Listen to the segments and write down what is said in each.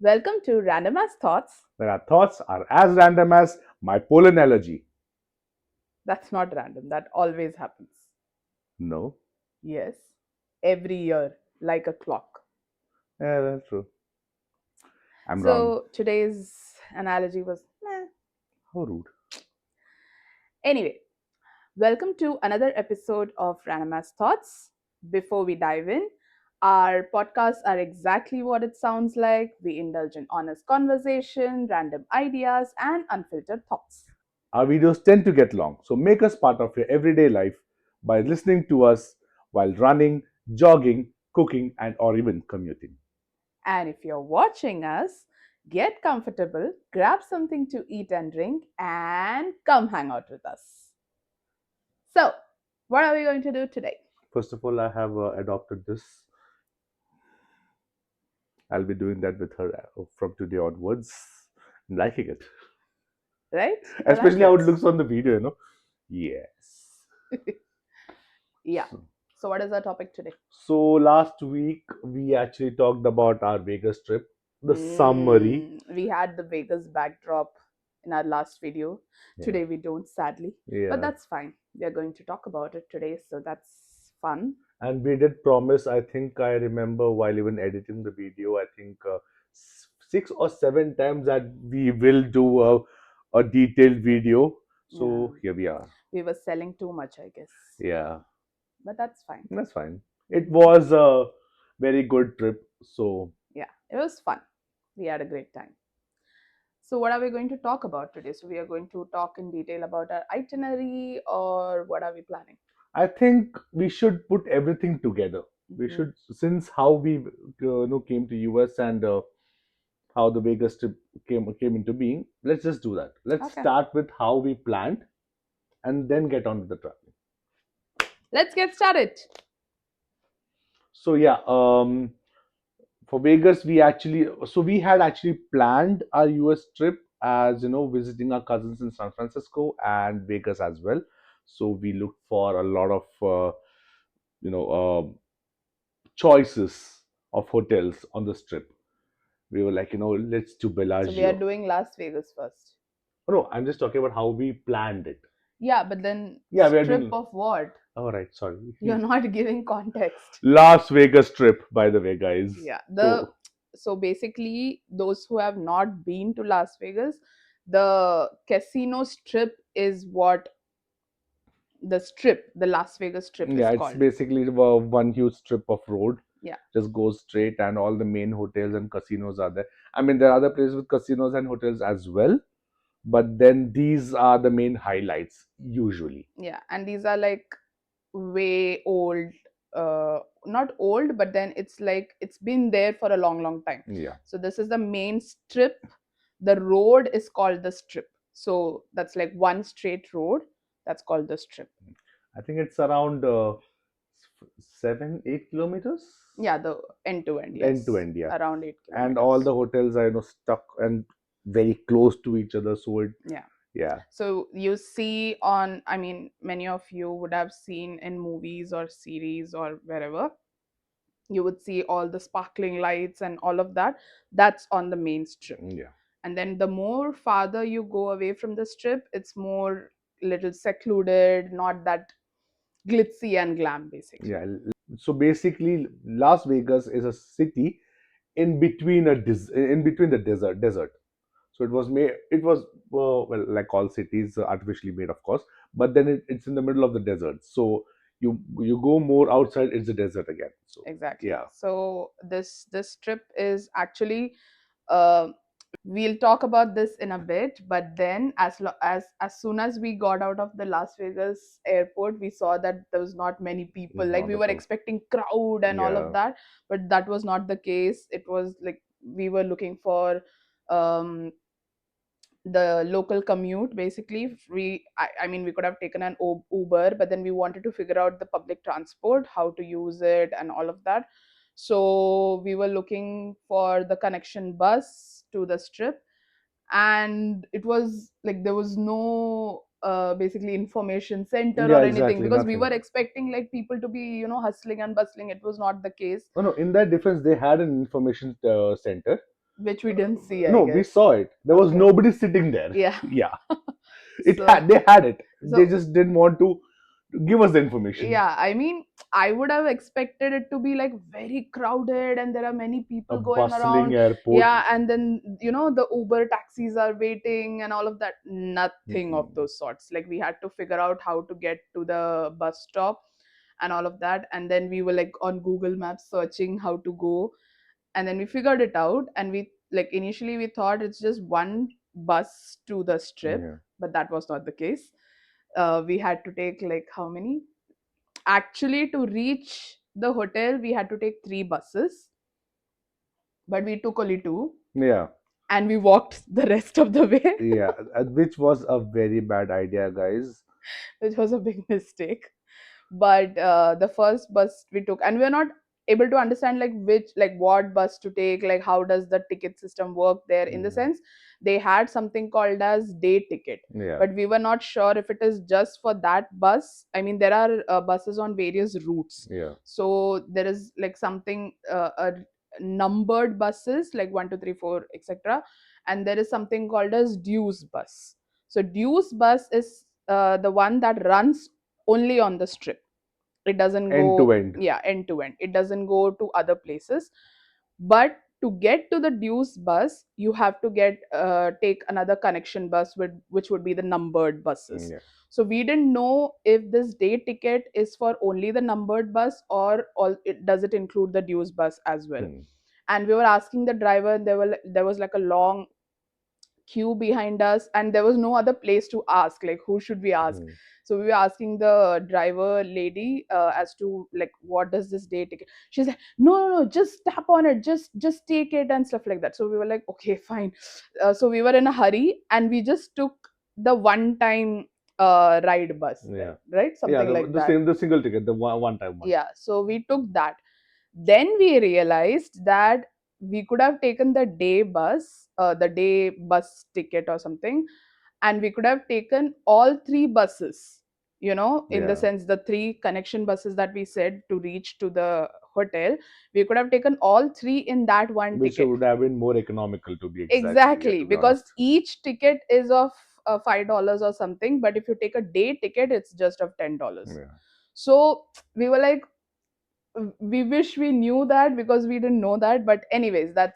Welcome to Random as Thoughts. Where our thoughts are as random as my pollen allergy. That's not random, that always happens. No. Yes, every year, like a clock. Yeah, that's true. I'm wrong. So today's analogy was meh. How rude. Anyway, welcome to another episode of Random as Thoughts. Before we dive in, our podcasts are exactly what it sounds like. We indulge in honest conversation, random ideas, and unfiltered thoughts. Our videos tend to get long, so make us part of your everyday life by listening to us while running, jogging, cooking, and or even commuting. And if you're watching us, get comfortable, grab something to eat and drink, and come hang out with us. So, what are we going to do today? First of all, I have adopted this. I'll be doing that with her from today onwards. I'm liking it. Right? I like Especially how it. it looks on the video. Yes. Yeah. So, So, what is our topic today? So last week we actually talked about our Vegas trip, the summary. We had the Vegas backdrop in our last video. Yeah, Today we don't, sadly. But yeah. that's fine. We are going to talk about it today, so that's fun. And we did promise. I think I remember while even editing the video. I think 6 or 7 times that we will do a detailed video. Yeah. So here we are. We were selling too much, I guess. Yeah, But that's fine. that's fine. It was a very good trip. So Yeah, it was fun. We had a great time. So, what are we going to talk about today? So, we are going to talk in detail about our itinerary, or what are we planning? I think we should put everything together. We Mhm. should, since how we came to US and how the Vegas trip came into being. Let's just do that. Let's Okay, start with how we planned and then get on to the traveling. let's get started. So yeah, for Vegas we had actually planned our US trip as visiting our cousins in San Francisco and Vegas as well. So we looked for a lot of you know choices of hotels on the strip. We were like, let's do So, we are Bellagio. doing Las Vegas first. Oh, no, I'm just talking about how we planned it. Yeah, but then Yeah, we are strip doing. of what? All right, sorry. You're not giving context. Las Vegas trip, by the way, guys. Yeah, So so basically, those who have not been to Las Vegas, the casino strip is what the Las Vegas strip is yeah, it's called. basically one huge strip of road. Yeah, Just goes straight, and all the main hotels and casinos are there. I mean, there are other places with casinos and hotels as well, but then these are the main highlights usually. yeah, and these are like way old, not old, but then it's like it's been there for a long time. Yeah, So this is the main strip. The road is called the strip, so that's like one straight road, that's called the strip. I think it's around 7, 8 kilometers Yeah, the end to end, end to yes, end. Yeah, around 8 and all kilometers. the hotels are stuck and very close to each other. So it Yeah, yeah. so you see on, I mean, many of you would have seen in movies or series or wherever, you would see all the sparkling lights and all of that. That's on the main strip. Yeah. And then the more farther you go away from the strip, it's more little secluded, not that glitzy and glam, basically. Yeah. So basically, Las Vegas is a city in between in between the desert. So it was made. It was well, like all cities, artificially made, of course. But then it's in the middle of the desert. So you go more outside, it's a desert again. So Exactly. yeah. So this strip is actually, uh, we'll talk about this in a bit, but then as soon as we got out of the Las Vegas airport, we saw that there was not many people. Like, Not we at were all. expecting crowd and all of Yeah. that, but that was not the case. It was like we were looking for um the local commute, basically. I mean, we could have taken an Uber, but then we wanted to figure out the public transport, how to use it and all of that. So we were looking for the connection bus to the strip, and it was like there was no basically information center Yeah. or anything, Exactly. because we Nothing. were expecting like people to be, hustling and bustling. It was not the case. No, no. In that difference, they had an information center. which we didn't see, I No, we guess. saw it. There was Okay. nobody sitting there. Yeah. Yeah, So they had it. They so just didn't want to give us the information. yeah, I mean, I would have expected it to be like very crowded and there are many A people going bustling around. airport. Yeah, and then the Uber taxis are waiting and all of that. Nothing of Mm-mm. those sorts. Like we had to figure out how to get to the bus stop and all of that. And then we were like on Google Maps searching how to go. And then we figured it out. And we like initially we thought it's just one bus to the strip, Yeah. but that was not the case. We had to take like how many? Actually, to reach the hotel, we had to take three buses, but we took only two Yeah. and we walked the rest of the way, Yeah. Which was a very bad idea, guys. which was a big mistake. But the first bus we took, and we were not able to understand like which, like what bus to take, like how does the ticket system work there. In the Mm. sense, they had something called as day ticket, Yeah. but we were not sure if it is just for that bus. I mean, there are buses on various routes, Yeah. so there is like something numbered buses like 1 2 3 4 etc, and there is something called as dues bus. So dues bus is the one that runs only on the strip. It doesn't End to go, end. yeah, end to end. It doesn't go to other places. But to get to the dues bus, you have to get take another connection bus with which would be the numbered buses. Yeah. So we didn't know if this day ticket is for only the numbered bus or all it does it include the dues bus as well. Mm. And we were asking the driver, and there was like a long queue behind us and there was no other place to ask, like who should we ask. Mm. So we were asking the driver lady as to like what does this day ticket. She's like, no, just tap on it, just take it and stuff like that. So we were like, okay, fine. So we were in a hurry and we just took the one time ride bus Yeah. there, right, Yeah. something like The that. same, the single ticket, the one time one. Yeah, so we took that. Then we realized that we could have taken the day bus ticket or something, and we could have taken all three buses, in the Yeah. sense the three connection buses that we said to reach to the hotel. We could have taken all three in that one Which ticket. would have been more economical, to be exactly, Exactly, to be because honest. each ticket is of $5 or something, but if you take a day ticket, it's just of $10. Yeah. So we were like, we wish we knew that because we didn't know that. But anyways, that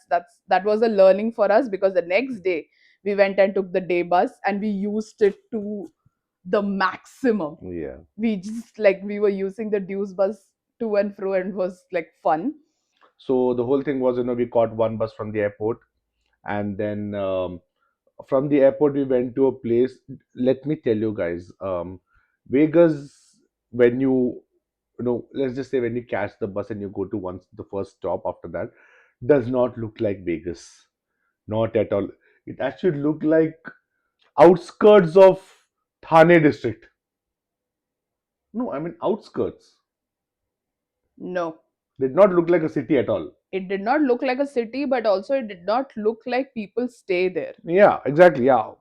was a learning for us, because the next day we went and took the day bus and we used it to the maximum. Yeah. We just like we were using the dues bus to and fro and it was like fun. So the whole thing was, we caught one bus from the airport, and then from the airport we went to a place. Let me tell you guys, Vegas, when let's just say when you catch the bus and you go to the first stop after that, does not look like Vegas. Not at all. It actually looked like outskirts of Thane district. No, I mean outskirts. No, Did not look like a city at all. it did not look like a city, but also it did not look like people stay there. Yeah, exactly. Yeah.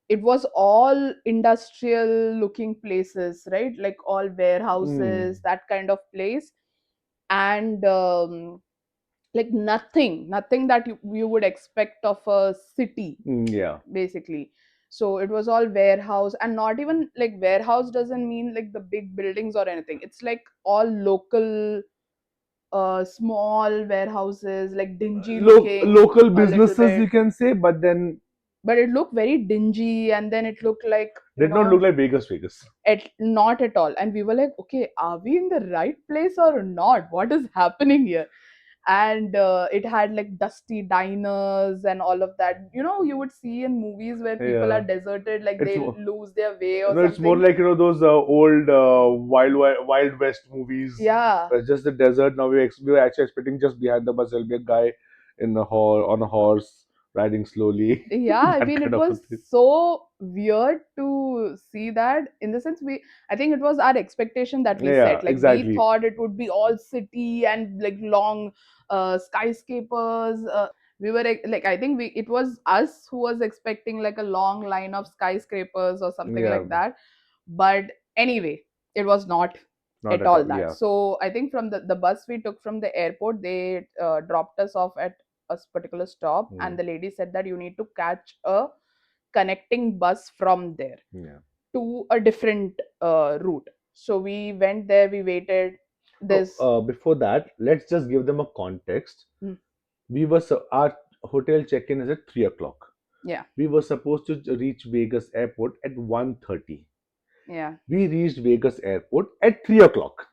It was all industrial looking places, right, like all Mm, warehouses, that kind of place. And like nothing that you would expect of a city, yeah. basically. So it was all warehouse, and not even like warehouse doesn't mean like the big buildings or anything. It's like all local small warehouses, like dingy looking Local a little businesses, bit. you can say, but then But it looked very dingy, and then it looked like, did not look like Vegas, Vegas. not at all. And we were like, okay, are we in the right place or not? What is happening here? And it had like dusty diners and all of that. You would see in movies where people are Yeah, deserted, like it's they lose their way or it's more something. like those old Wild West movies. Yeah, Where it's just the desert. Now we were actually expecting just behind the bus there'll be a guy on a horse riding slowly, yeah, I that mean, it kind of a was thing. so weird to see that. In the sense, I think it was our expectation that we Yeah, set, like we exactly. thought it would be all city and like long skyscrapers. We were like, I think it was us who was expecting like a long line of skyscrapers or something Yeah, like that. But anyway, it was not not at at all all. that. Yeah. So I think from the bus we took from the airport, they dropped us off at a particular stop, Hmm. and the lady said that you need to catch a connecting bus from there Yeah. to a different route. So we went there, we waited. No, This, before that, let's just give them a context. mm, Our hotel check-in is at 3 o'clock. yeah, We were supposed to reach Vegas airport at 1:30. yeah. We reached Vegas airport at 3 o'clock.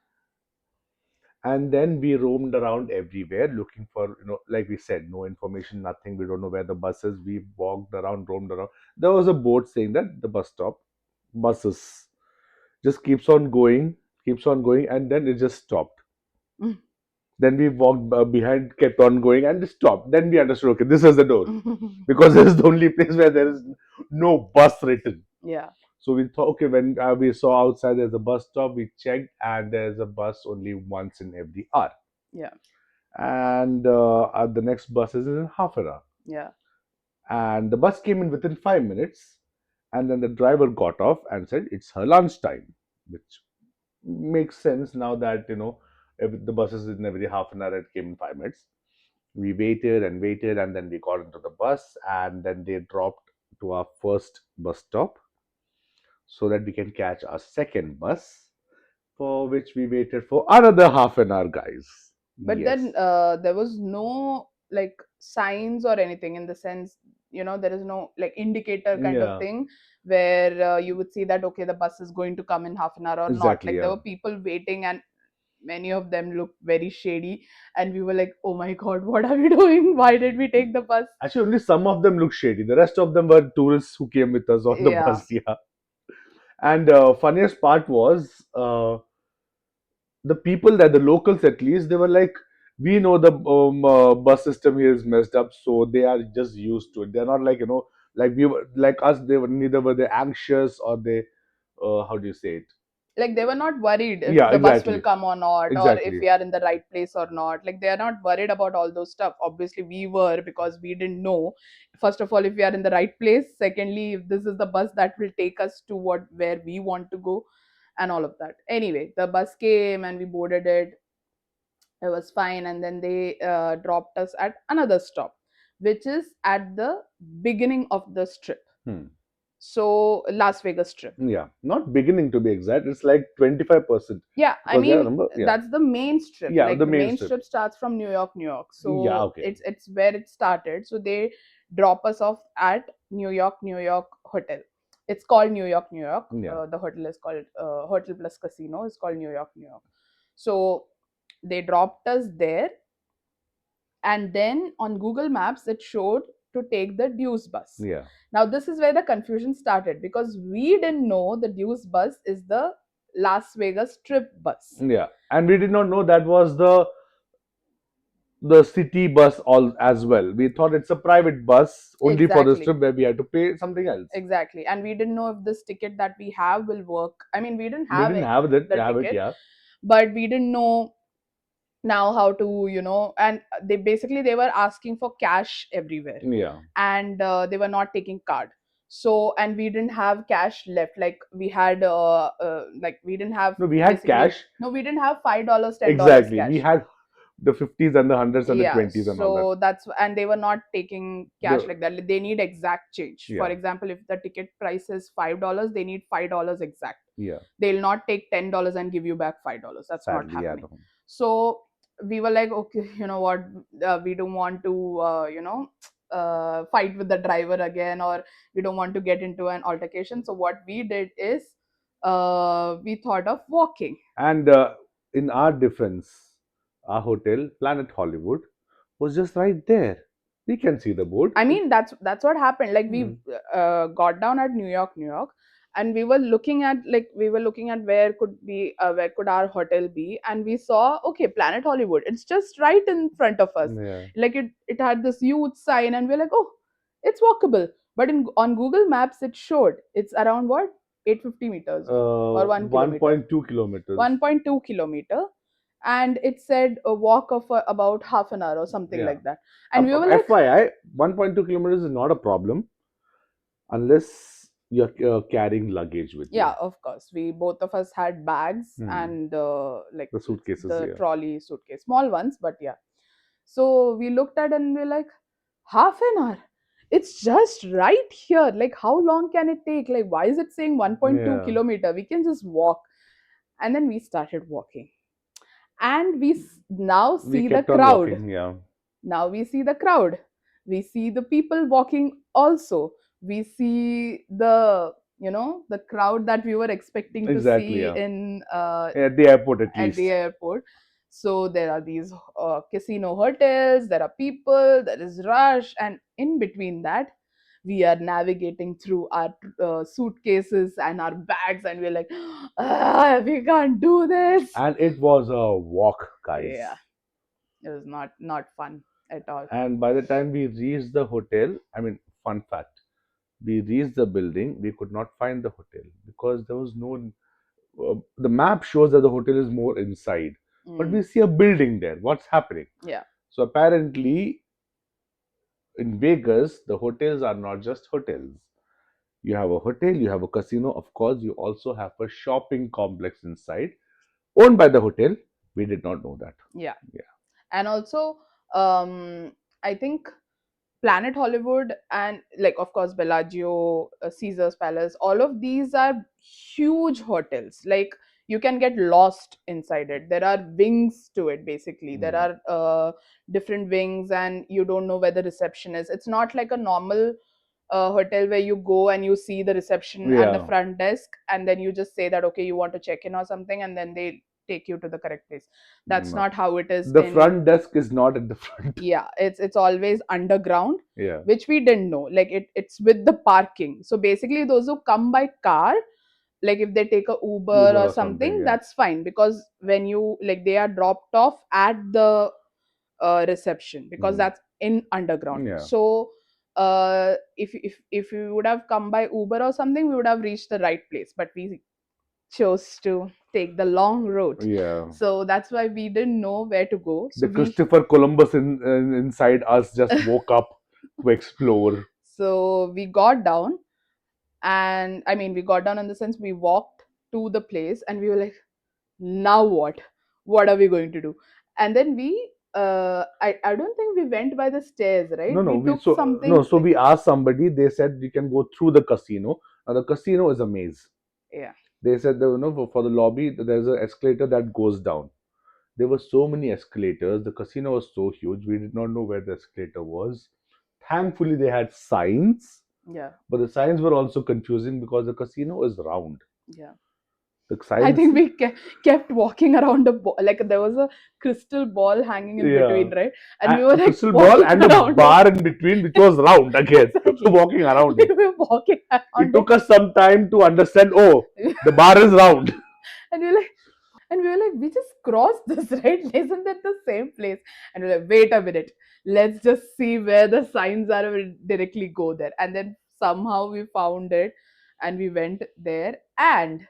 And then we roamed around everywhere looking for, like we said, no information, nothing. We don't know where the bus is. We walked around, roamed around. There was a board saying that the bus stop, buses just keeps on going, and then it just stopped. Mm. Then we walked behind, kept on going, and it stopped. Then we understood, okay, this is the door, because this is the only place where there is no bus written. Yeah, So we thought, okay, when we saw outside there's a bus stop, we checked, and there's a bus only once in every hour. yeah, And the next bus is in half an hour. yeah. And the bus came in within 5 minutes, and then the driver got off and said it's her lunch time, which makes sense now that if the bus is in every half an hour, it came in 5 minutes. We waited and waited, and then we got into the bus, and then they dropped to our first bus stop so that we can catch our second bus, for which we waited for another half an hour, guys. But Yes. then there was no like signs or anything, in the sense, there is no like indicator kind of Yeah, thing where you would see that okay, the bus is going to come in half an hour or not. exactly. Like there Yeah. were people waiting, and many of them looked very shady, and we were like, oh my god, what are we doing? Why did we take the bus? Actually, only some of them look shady. The rest of them were tourists who came with us on the Yeah, bus. Yeah. And funniest part was the people that the locals, at least, they were like, we know the bus system here is messed up, so they are just used to it. They're not like like we were, like us. They were neither were they anxious or they how do you say it? like they were not worried if Yeah, the bus will exactly, come or not, or if exactly. we are in the right place or not. Like they are not worried about all those stuff. Obviously we were, because we didn't know, first of all, if we are in the right place, secondly, if this is the bus that will take us to where we want to go, and all of that. Anyway, the bus came and we boarded it. It was fine, and then they dropped us at another stop, which is at the beginning of the strip. Hmm. So Las Vegas strip. Yeah, not beginning to be exact. It's like 25%, Yeah, I because yeah, mean, remember, yeah, that's the main strip. yeah, Like the the main main strip. strip starts from New York, New York. Yeah, So okay, it's where it started. So they drop us off at New York, New York hotel. It's called New York, New York. yeah, The hotel is called Hotel Plus Casino. It's called New York, New York. So they dropped us there, and then on Google Maps it showed to take the Deuce bus. yeah, Now this is where the confusion started, because we didn't know the Deuce bus is the Las Vegas trip bus. yeah. And we did not know that was the city bus all as well. We thought it's a private bus only for this Exactly, trip where we had to pay something else. exactly. And we didn't know if this ticket that we have will work. I mean, we didn't We have didn't have that, the have it, ticket, yeah, but we didn't know now how to, and they were asking for cash everywhere, yeah. and they were not taking card. So, and we didn't have cash left. Like we had like we didn't have, No, we had basically, cash. no, we didn't have $5, $10 Exactly. We cash. had the 50s and the hundreds and the Yeah, 20s and all that. so and they were not taking cash The like that. They need exact change. For Yeah, example, if the ticket price is $5, they need $5 exact. yeah. They'll not take $10 and give you back $5. That's not Sadly, yeah. happening. No. So we were like, okay, you know what, we don't want to fight with the driver again, or we don't want to get into an altercation. So what we did is we thought of walking. And in our defense, our hotel, Planet Hollywood, was just right there. We can see the board. I mean, that's what happened. Like we Hmm. got down at New York, New York, and we were looking at where could our hotel be, and we saw, okay, Planet Hollywood. It's just right in front of us. Yeah. Like it had this huge sign, and we're like, oh, it's walkable. But on Google Maps, it showed it's around what, 850 meters or 1 kilometer, 1.2 kilometers. 1.2 kilometer, and it said a walk of about half an hour or something Yeah. like that. And we were like, FYI, 1.2 kilometers is not a problem unless you're carrying luggage with yeah, you. of course, we both of us had bags Hmm. and like The suitcases, the yeah. trolley suitcase, small ones, but yeah. So we looked at it and we're like, half an hour. It's just right here. Like, how long can it take? Like, why is it saying 1.2 Yeah. kilometer? We can just walk. And then we started walking. And we now We see the kept on crowd. walking. Yeah. Now we see the crowd. We see the people walking also. We see the crowd that we were expecting to Exactly. see Yeah. in At the airport, at at the least. airport. So there are these casino hotels, there are people, there is rush, and in between that, we are navigating through our suitcases and our bags, and we're like, we can't do this. And it was a walk, guys. Yeah, it was not fun at all. And by the time we reached the hotel, I mean, fun fact, we reached the building, we could not find the hotel because there was no. The map shows that the hotel is more inside, but we Mm, see a building there. What's happening? yeah, So apparently, in Vegas, the hotels are not just hotels. You have a hotel, you have a casino, of course, you also have a shopping complex inside, owned by the hotel. We did not know that. yeah. Yeah. And also, I think Planet Hollywood and, like, of course, Bellagio, Caesar's Palace, all of these are huge hotels. Like, you can get lost inside it. There are wings to it, basically. There Mm. are different wings, and you don't know where the reception is. It's not like a normal hotel where you go and you see the reception and the Yeah. front desk, and then you just say that, okay, you want to check in or something, and then they take you to the correct place. That's No. not how it is The in. front desk is not at the front. Yeah, it's always underground, Yeah. which we didn't know. Like, it's with the parking. So basically, those who come by car, like if they take a Uber Uber or or something. something, Yeah. that's fine, because when you, like, they are dropped off at the reception, because Mm. that's in underground. Yeah. So if we would have come by Uber or something, we would have reached the right place, but we chose to take the long route. Yeah. So that's why we didn't know where to go. The So we Christopher Columbus inside us just woke up to explore. so we got down, and I mean, we got down in the sense, we walked to the place, and we were like, now what are we going to do? And then I don't think we went by the stairs, right? No, no. We We took so no. something So like, we asked somebody. They said we can go through the casino. Now the casino is a maze. yeah, They said that, for the lobby there's an escalator that goes down. There were so many escalators. The casino was so huge. We did not know where the escalator was. Thankfully, they had signs, yeah, but the signs were also confusing because the casino is round. yeah. The I signs, think we kept walking around the ball, like there was a crystal ball hanging in yeah, between, right? And we were a like crystal ball walking and a around it. bar in between, which was round again, Exactly. walking around We it. were walking It around took us some time to understand. Oh, it. the bar is round. And we were like, we just crossed this, right? Isn't that the same place? And we're like, wait a minute, let's just see where the signs are. We'll directly go there. And then somehow we found it, and we went there, and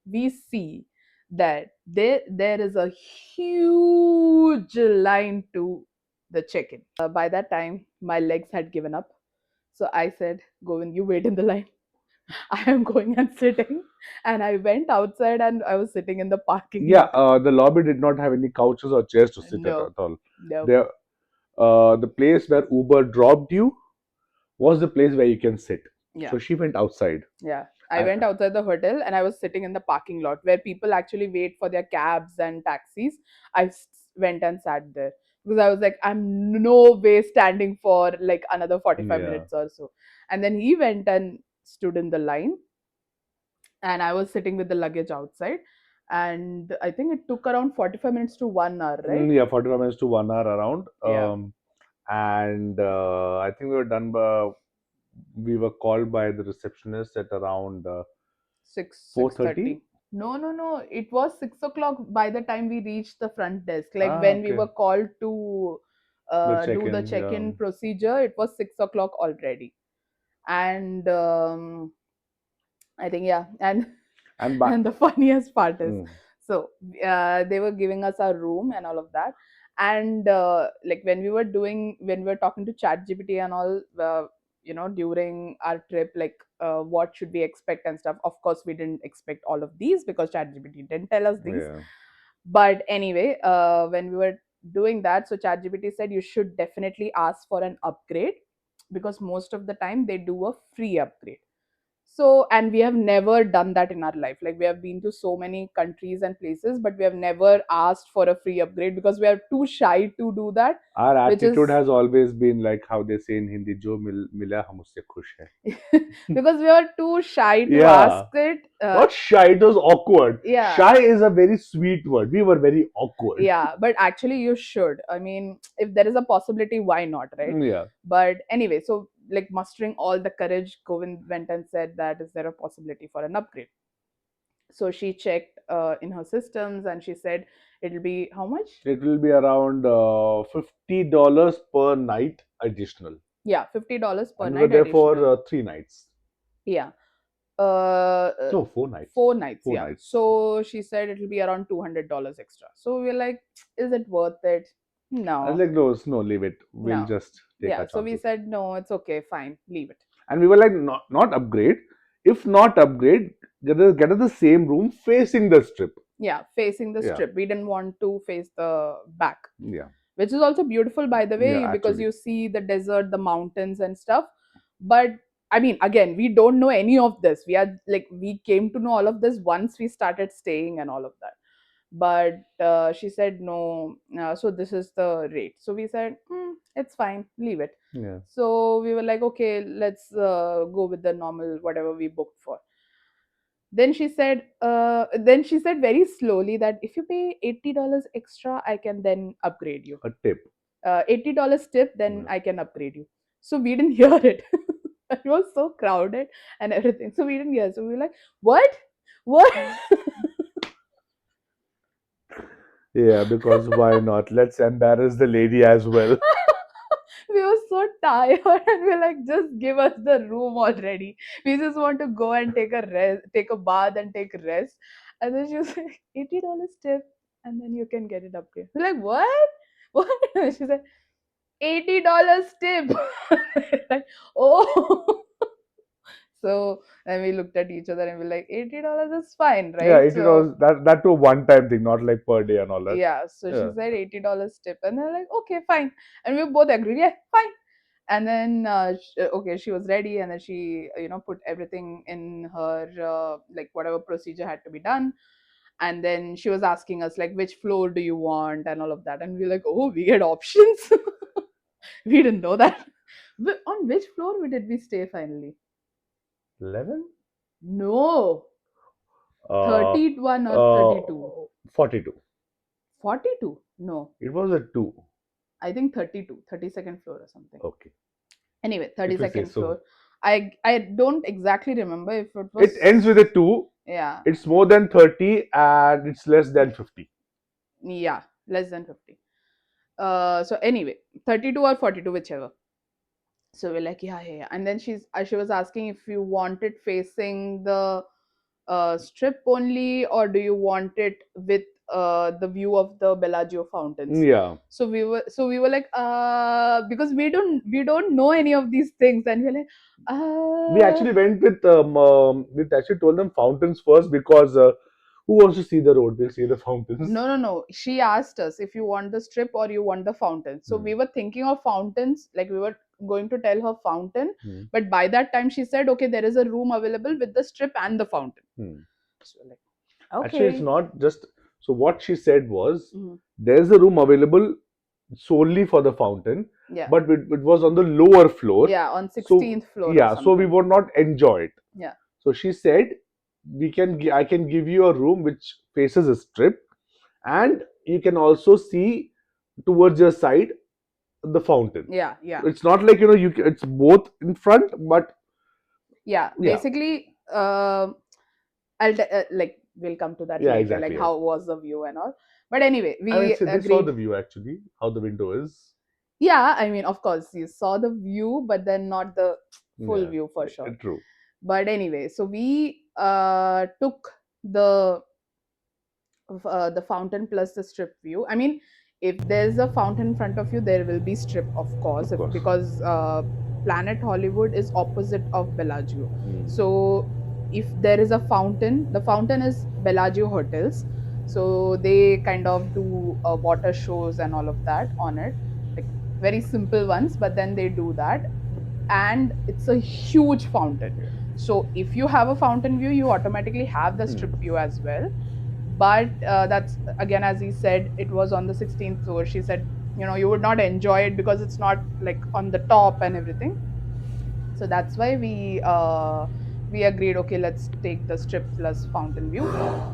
we see that there is a huge line to the check-in. By that time, my legs had given up. So I said, Govind, you wait in the line. I am going and sitting. And I went outside, and I was sitting in the parking Yeah, lot. the lobby did not have any couches or chairs to sit at No, all. no. There, the place where Uber dropped you was the place where you can sit. Yeah, So she went outside. yeah. I And went outside the hotel, and I was sitting in the parking lot where people actually wait for their cabs and taxis. Went and sat there because I was like, I'm no way standing for like another 45 yeah, minutes or so. And then he went and stood in the line, and I was sitting with the luggage outside. And I think it took around 45 minutes to 1 hour, right? yeah, 45 minutes to 1 hour around. Yeah, And I think we were called by the receptionist at around 4:30. 6:30. No, no, no. It was 6 o'clock by the time we reached the front desk. Like Ah, when we okay. were called to The do the check-in, yeah. check-in procedure, it was 6 o'clock already. And I think, yeah, and And back. and the funniest part is, Mm, so they were giving us our room and all of that. And like when we were talking to ChatGPT and all, during our trip, like what should we expect and stuff. Of course, we didn't expect all of these because ChatGPT didn't tell us these. yeah. But anyway, when we were doing that, so ChatGPT said you should definitely ask for an upgrade, because most of the time they do a free upgrade. So, and we have never done that in our life. Like, we have been to so many countries and places, but we have never asked for a free upgrade because we are too shy to do that, Our which attitude is has always been like how they say in Hindi, "Jo mila hum usse khush hai." because we are too shy to ask Yeah, it. not shy. It was awkward. Yeah, Shy is a very sweet word. We were very awkward. yeah, but actually you should. I mean, if there is a possibility, why not, right? Yeah, But anyway, so like mustering all the courage, Govind went and said that is there a possibility for an upgrade. So she checked in her systems and she said it'll be how much? it will be around $50 per night additional, Yeah, $50 per and we were night there for additional. 3 nights. Yeah. uh, uh, No, 4 nights. 4 nights, Four yeah. nights. So she said it'll be around $200 extra. So we're like, is it worth it? I was No, like, no, no, leave it. We'll no. just take our Yeah, so we chances. said no, it's okay, fine, leave it. And we were like, not upgrade. If not upgrade, get us the same room facing the strip. Yeah, facing the Yeah, strip. We didn't want to face the back, yeah, which is also beautiful, by the yeah. way, because Actually, you see the desert, the mountains, and stuff. But I mean, again, we don't know any of this. We are like, we came to know all of this once we started staying and all of that. But she said no, so this is the rate. So we said, it's fine, leave it. yeah. So we were like, okay, let's go with the normal whatever we booked for. Then she said very slowly that if you pay $80 extra, I can then upgrade you. A tip. $80 tip, then Yeah. I can upgrade you. So we didn't hear it. It was so crowded and everything. So we didn't hear. So we were like, what? What? Yeah, because why not? Let's embarrass the lady as well. We were so tired and we are like, just give us the room already. We just want to go and take a rest, take a bath and take a rest. And then she was like, $80 tip, and then you can get it upgrade. We're like, what? What? She said, $80 tip. Like, oh. So then we looked at each other and we are like, $80 is fine, Yeah, right? So $80. That to a one-time thing, not like per day and all that. yeah, so she Yeah. said $80 tip, and they're like, okay, fine. And we both agreed, yeah, fine. And then okay, she was ready, and then she put everything in her like whatever procedure had to be done. And then she was asking us like, which floor do you want and all of that, and we were like, oh, we get options. We didn't know that. On which floor did we stay finally? 11? No, Uh, 31 or uh, 32. 42. 42? No, It was a 2. I think 32, 32nd floor or something. Okay. Anyway, If you say 32nd so. floor. I don't exactly remember if it It was. ends with a 2. Yeah, It's more than 30 and it's less than 50. yeah, less than 50. So anyway, 32 or 42, whichever. So we're like, yeah, yeah, yeah. And then she was asking if you want it facing the strip only, or do you want it with the view of the Bellagio fountains. Yeah. So we were like, because we don't know any of these things, and we're like, We actually went we actually told them fountains first because who wants to see the road? We'll see the fountains. no, no, no. She asked us if you want the strip or you want the fountain. So Hmm. we were thinking of fountains, like we were going to tell her fountain, Hmm. but by that time she said, okay, there is a room available with the strip and the fountain. Hmm. So we're like, Actually, it's okay. not just. So what she said was, Mhm. there's a room available solely for the fountain, Yeah, but it was on the lower floor. yeah, on So 16th floor or yeah, so we something. would not enjoy it. Yeah, So she said, I can give you a room which faces a strip, and you can also see towards your side the fountain. yeah, yeah, So it's not like it's both in front, but yeah. yeah, Basically, like we'll come to that yeah, later, like exactly. Yes. how was the view and all. But anyway, I mean, we see, they saw the agreed. view actually, how the window is. Yeah, I mean, of course, you saw the view, but then not the full Yeah, view for sure. true. But anyway, so we took the fountain plus the strip view. I mean, if there's a fountain in front of you, there will be strip, of course, Of course. because Planet Hollywood is opposite of Bellagio. Hmm. So if there is a fountain, the fountain is Bellagio Hotels. So they kind of do water shows and all of that on it, like very simple ones, but then they do that. And it's a huge fountain. Yeah. So if you have a fountain view, you automatically have the strip Hmm. view as well. But that's again, as he said, it was on the 16th floor. She said, you would not enjoy it because it's not like on the top and everything. So that's why we agreed, okay, let's take the strip plus fountain view.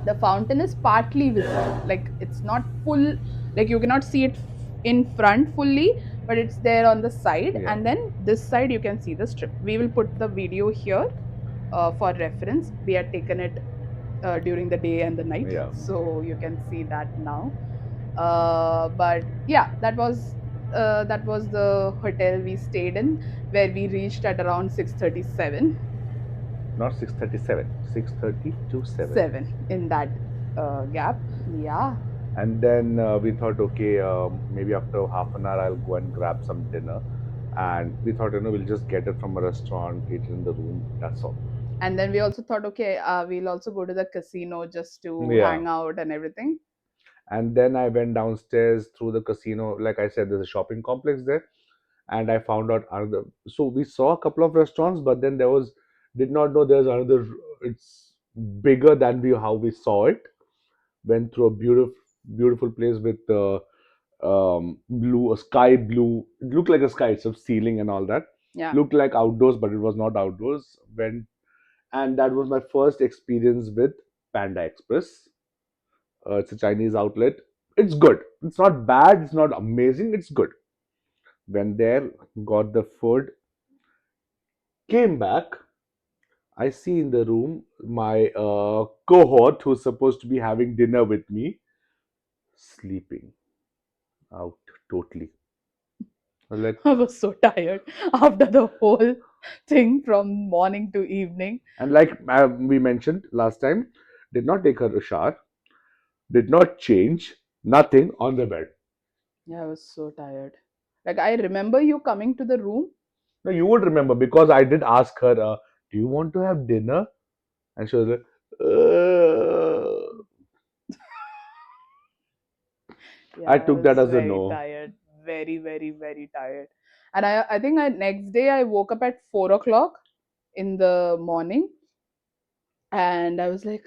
The fountain is partly visible, like it's not full, like you cannot see it in front fully, but it's there on the side, Yeah. and then this side you can see the strip. We will put the video here for reference. We had taken it during the day and the night, Yeah. so you can see that now. But yeah, that was the hotel we stayed in, where we reached at around 6:37. Not 6:37. 6:30 to 7. 7 in that gap. Yeah. And then we thought, okay, maybe after half an hour I'll go and grab some dinner. And we thought, we'll just get it from a restaurant, eat it in the room. That's all. And then we also thought, okay, we'll also go to the casino just to Yeah. hang out and everything. And then I went downstairs through the casino. Like I said, there's a shopping complex there, and I found out another. So we saw a couple of restaurants, but then did not know there's another. It's bigger than how we saw it. Went through a beautiful place with blue, a sky blue. It looked like a sky, it's a ceiling and all that. Yeah. Looked like outdoors, but it was not outdoors. Went, and that was my first experience with Panda Express. It's a Chinese outlet. It's good. It's not bad. It's not amazing. It's good. Went there, got the food, came back. I see in the room my cohort who's supposed to be having dinner with me sleeping out totally. I was like, I was so tired after the whole thing from morning to evening. and like we mentioned last time, did not take her a shower, did not change, nothing on the bed. Yeah, I was so tired. Like, I remember you coming to the room. Now you would remember because I did ask her, "Do you want to have dinner?" And she was like, Yeah, I I took that was as a very no. tired. Very, very, very tired. And I think next day I woke up at 4 o'clock in the morning, and I was like,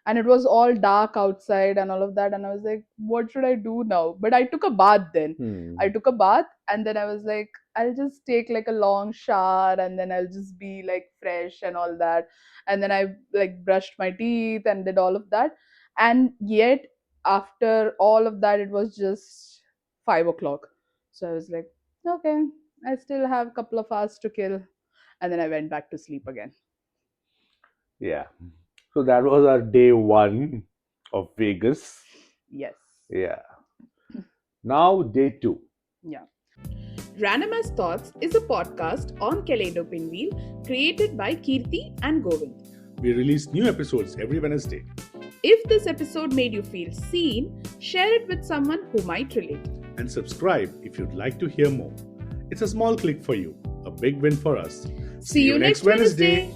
and it was all dark outside and all of that, and I was like, what should I do now? But I took a bath then. I Hmm. took a bath, and then I was like, I'll just take like a long shower, and then I'll just be like fresh and all that. And then I like brushed my teeth and did all of that. And yet, after all of that, it was just 5 o'clock. So I was like, okay, I still have a couple of hours to kill. And then I went back to sleep again. Yeah. So that was our day one of Vegas. Yes. Yeah. Now day two. Yeah. Random as Thoughts is a podcast on Kaleidopinwheel created by Keerthy and Govind. We release new episodes every Wednesday. If this episode made you feel seen, share it with someone who might relate. And subscribe if you'd like to hear more. It's a small click for you, a big win for us. See you next Wednesday.